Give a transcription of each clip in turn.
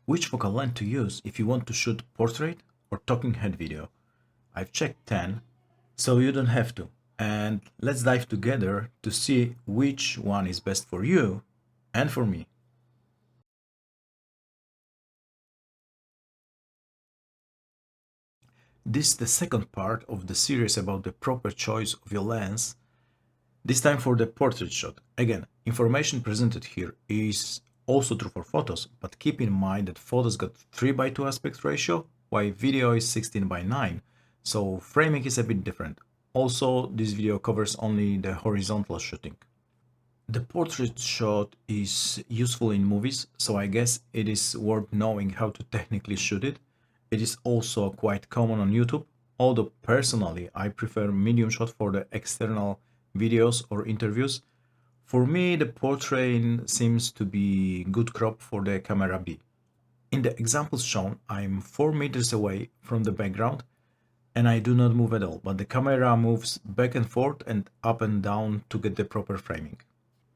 Which focal length to use if you want to shoot portrait or talking head video? I've checked 10, so you don't have to. And let's dive together to see which one is best for you and for me. This is the second part of the series about the proper choice of your lens, this time for the portrait shot. Again, information presented here is also true for photos, but keep in mind that photos got 3:2 aspect ratio, while video is 16:9, so framing is a bit different. Also, this video covers only the horizontal shooting. The portrait shot is useful in movies, so I guess it is worth knowing how to technically shoot it. It is also quite common on YouTube, although personally I prefer medium shot for the external videos or interviews. For me, the portrait seems to be good crop for the camera B. In the examples shown, I'm 4 meters away from the background and I do not move at all, but the camera moves back and forth and up and down to get the proper framing.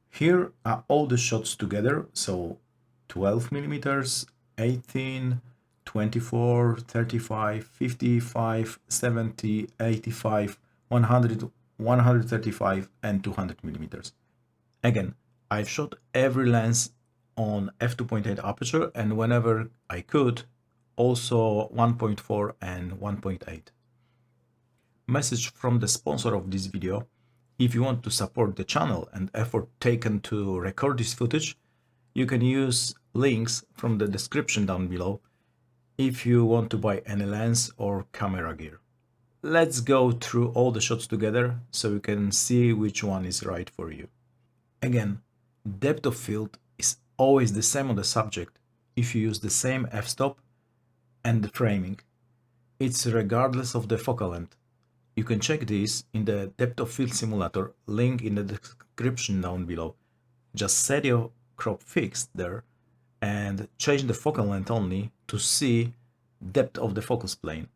Here are all the shots together, so 12 millimeters, 18, 24, 35, 55, 70, 85, 100, 135 and 200 millimeters. Again, I've shot every lens on f2.8 aperture and whenever I could, also 1.4 and 1.8. Message from the sponsor of this video: if you want to support the channel and effort taken to record this footage, you can use links from the description down below if you want to buy any lens or camera gear. Let's go through all the shots together so you can see which one is right for you. Again, depth of field is always the same on the subject if you use the same f-stop and the framing. It's regardless of the focal length. You can check this in the depth of field simulator, link in the description down below. Just set your crop fixed there and change the focal length only to see depth of the focus plane.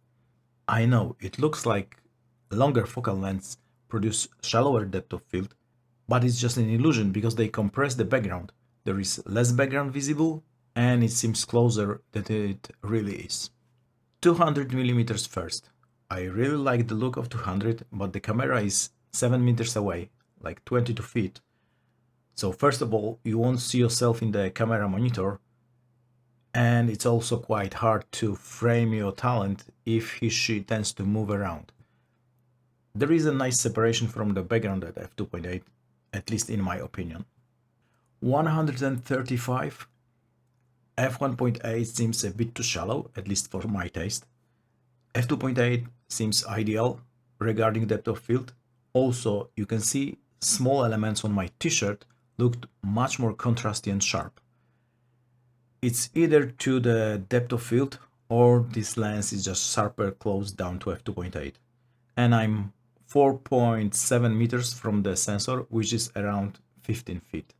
I know it looks like longer focal lengths produce shallower depth of field, but it's just an illusion because they compress the background. There is less background visible and it seems closer than it really is. 200 millimeters first. I really like the look of 200, but the camera is 7 meters away, like 22 feet. So first of all, you won't see yourself in the camera monitor, and it's also quite hard to frame your talent if he/she tends to move around. There is a nice separation from the background at f2.8, at least in my opinion. 135, f1.8 seems a bit too shallow, at least for my taste. f2.8 seems ideal regarding depth of field. Also, you can see small elements on my t-shirt looked much more contrasty and sharp. It's either to the depth of field or this lens is just sharper close down to f2.8. And I'm 4.7 meters from the sensor, which is around 15 feet.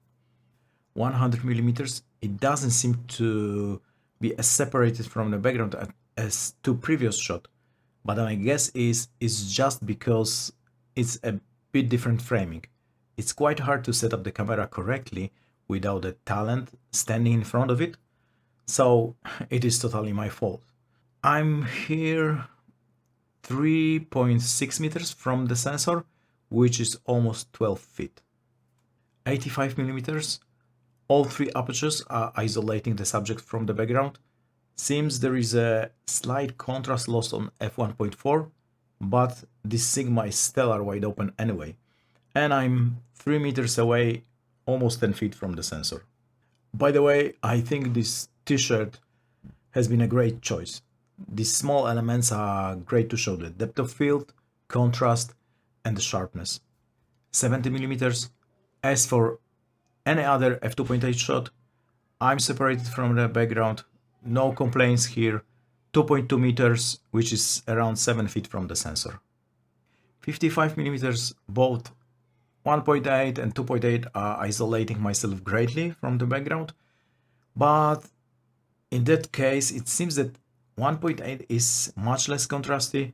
100 millimeters, it doesn't seem to be as separated from the background as two previous shots, but my guess is it's just because it's a bit different framing. It's quite hard to set up the camera correctly without a talent standing in front of it, so it is totally my fault. I'm here 3.6 meters from the sensor, which is almost 12 feet. 85 millimeters, all three apertures are isolating the subject from the background. Seems there is a slight contrast loss on f1.4, but this sigma is stellar wide open anyway, and I'm 3 meters away, almost 10 feet from the sensor. By the way, I think this t-shirt has been a great choice. These small elements are great to show the depth of field, contrast, and the sharpness. 70 millimeters. As for any other f2.8 shot, I'm separated from the background. No complaints here. 2.2 meters, which is around 7 feet from the sensor. 55 millimeters, both 1.8 and 2.8 are isolating myself greatly from the background, but in that case it seems that 1.8 is much less contrasty.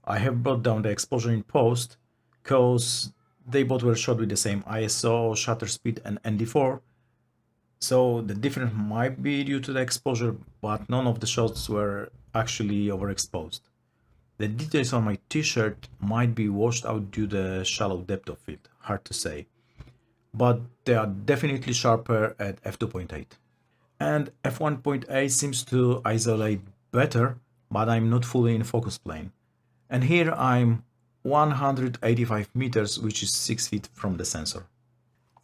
I have brought down the exposure in post because they both were shot with the same ISO, shutter speed and ND4, So the difference might be due to the exposure, but none of the shots were actually overexposed. The details on my t-shirt might be washed out due to the shallow depth of field, hard to say, but they are definitely sharper at f2.8. And f1.8 seems to isolate better, but I'm not fully in focus plane. And here I'm 185 meters, which is 6 feet from the sensor.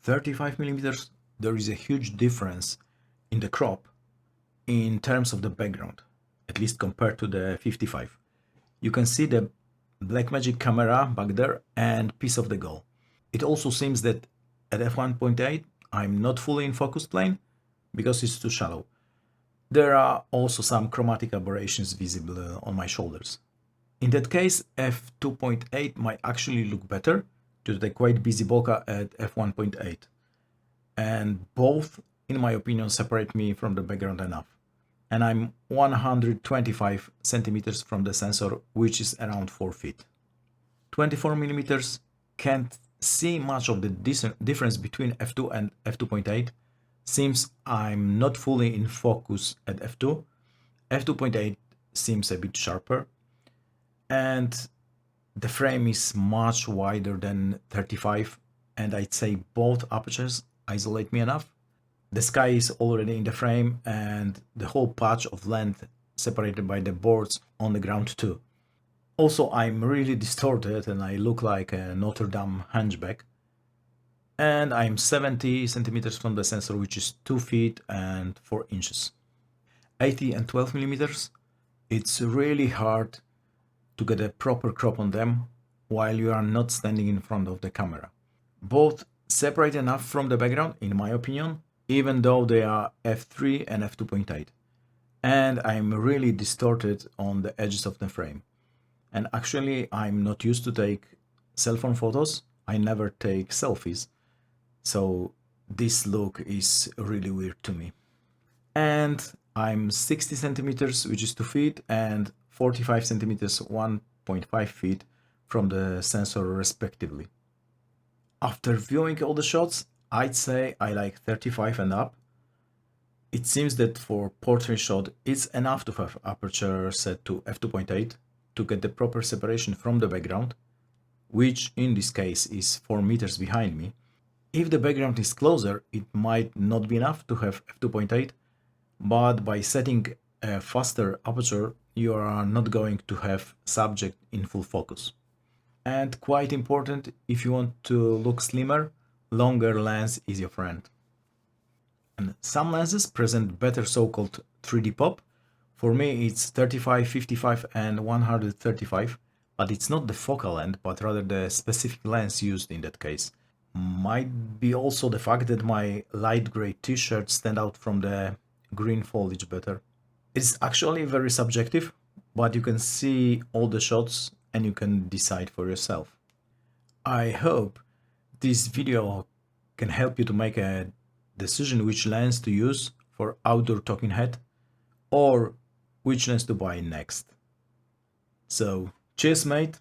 35 millimeters, there is a huge difference in the crop in terms of the background, at least compared to the 55. You can see the Blackmagic camera back there and piece of the goal. It also seems that at f1.8 I'm not fully in focus plane because it's too shallow. There are also some chromatic aberrations visible on my shoulders. In that case, f2.8 might actually look better due to the quite busy bokeh at f1.8. And both, in my opinion, separate me from the background enough. And I'm 125 centimeters from the sensor, which is around 4 feet. 24 millimeters can't see much of the difference between f2 and f2.8. Seems I'm not fully in focus at f2. f2.8 seems a bit sharper, and the frame is much wider than 35, and I'd say both apertures isolate me enough. The sky is already in the frame and the whole patch of length separated by the boards on the ground too. Also, I'm really distorted and I look like a Notre Dame hunchback. And I'm 70 centimeters from the sensor, which is 2 feet and 4 inches. 80 and 12 millimeters, it's really hard to get a proper crop on them while you are not standing in front of the camera. Both separate enough from the background, in my opinion, even though they are f3 and f2.8. And I'm really distorted on the edges of the frame. And actually, I'm not used to take cell phone photos. I never take selfies. So this look is really weird to me. And I'm 60 centimeters, which is 2 feet, and 45 centimeters, 1.5 feet from the sensor respectively. After viewing all the shots, I'd say I like 35 and up. It seems that for portrait shot, it's enough to have aperture set to f2.8 to get the proper separation from the background, which in this case is 4 meters behind me. If the background is closer, it might not be enough to have f2.8, but by setting a faster aperture, you are not going to have subject in full focus. And quite important, if you want to look slimmer, longer lens is your friend. And some lenses present better so-called 3D pop. For me, it's 35, 55 and 135, but it's not the focal length, but rather the specific lens used in that case. Might be also the fact that my light gray t-shirt stand out from the green foliage better. It's actually very subjective, but you can see all the shots and you can decide for yourself. I hope this video can help you to make a decision which lens to use for outdoor talking head or which lens to buy next. So cheers mate,